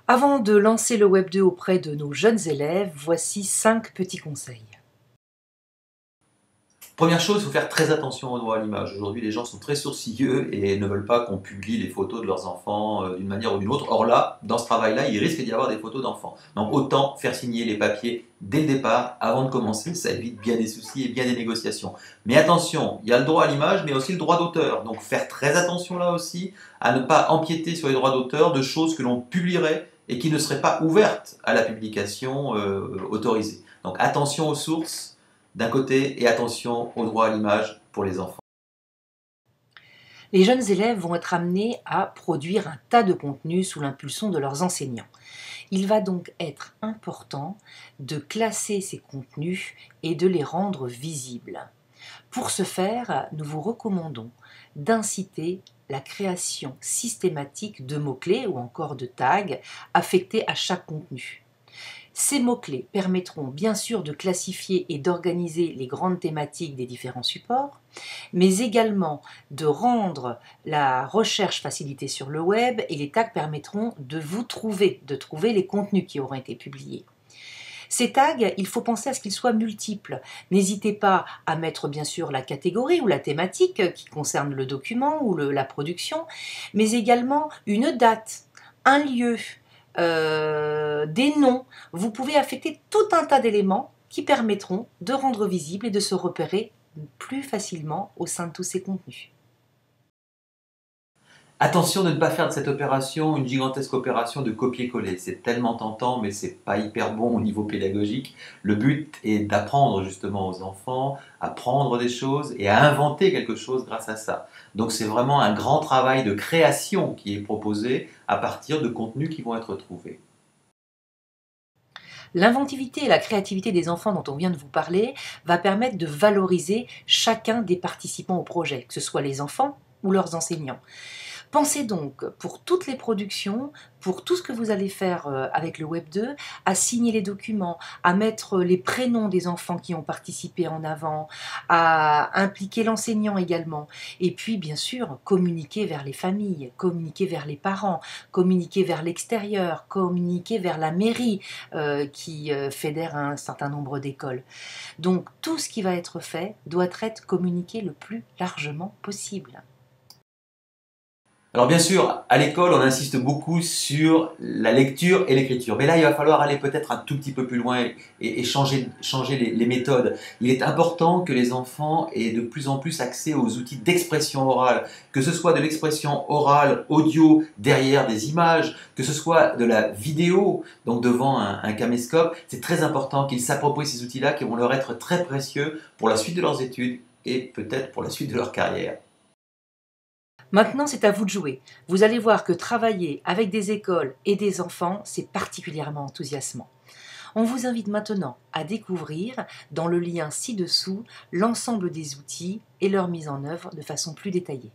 Avant de lancer le Web 2 auprès de nos jeunes élèves, voici 5 petits conseils. Première chose, il faut faire très attention au droit à l'image. Aujourd'hui, les gens sont très sourcilleux et ne veulent pas qu'on publie les photos de leurs enfants d'une manière ou d'une autre. Or là, dans ce travail-là, il risque d'y avoir des photos d'enfants. Donc autant faire signer les papiers dès le départ, avant de commencer. Ça évite bien des soucis et bien des négociations. Mais attention, il y a le droit à l'image, mais aussi le droit d'auteur. Donc faire très attention là aussi à ne pas empiéter sur les droits d'auteur de choses que l'on publierait et qui ne seraient pas ouvertes à la publication autorisée. Donc attention aux sources d'un côté et attention au droit à l'image pour les enfants. Les jeunes élèves vont être amenés à produire un tas de contenus sous l'impulsion de leurs enseignants. Il va donc être important de classer ces contenus et de les rendre visibles. Pour ce faire, nous vous recommandons d'inciter la création systématique de mots-clés ou encore de tags affectés à chaque contenu. Ces mots-clés permettront bien sûr de classifier et d'organiser les grandes thématiques des différents supports, mais également de rendre la recherche facilitée sur le web, et les tags permettront de trouver les contenus qui auront été publiés. Ces tags, il faut penser à ce qu'ils soient multiples. N'hésitez pas à mettre bien sûr la catégorie ou la thématique qui concerne le document ou la production, mais également une date, un lieu, des noms. Vous pouvez affecter tout un tas d'éléments qui permettront de rendre visible et de se repérer plus facilement au sein de tous ces contenus. Attention de ne pas faire de cette opération une gigantesque opération de copier-coller. C'est tellement tentant, mais c'est pas hyper bon au niveau pédagogique. Le but est d'apprendre justement aux enfants à prendre des choses et à inventer quelque chose grâce à ça. Donc c'est vraiment un grand travail de création qui est proposé à partir de contenus qui vont être trouvés. L'inventivité et la créativité des enfants dont on vient de vous parler va permettre de valoriser chacun des participants au projet, que ce soit les enfants ou leurs enseignants. Pensez donc, pour toutes les productions, pour tout ce que vous allez faire avec le Web 2, à signer les documents, à mettre les prénoms des enfants qui ont participé en avant, à impliquer l'enseignant également. Et puis, bien sûr, communiquer vers les familles, communiquer vers les parents, communiquer vers l'extérieur, communiquer vers la mairie qui fédère un certain nombre d'écoles. Donc, tout ce qui va être fait doit être communiqué le plus largement possible. Alors bien sûr, à l'école, on insiste beaucoup sur la lecture et l'écriture. Mais là, il va falloir aller peut-être un tout petit peu plus loin et changer les méthodes. Il est important que les enfants aient de plus en plus accès aux outils d'expression orale, que ce soit de l'expression orale, audio, derrière des images, que ce soit de la vidéo, donc devant un caméscope. C'est très important qu'ils s'approprient ces outils-là qui vont leur être très précieux pour la suite de leurs études et peut-être pour la suite de leur carrière. Maintenant, c'est à vous de jouer. Vous allez voir que travailler avec des écoles et des enfants, c'est particulièrement enthousiasmant. On vous invite maintenant à découvrir, dans le lien ci-dessous, l'ensemble des outils et leur mise en œuvre de façon plus détaillée.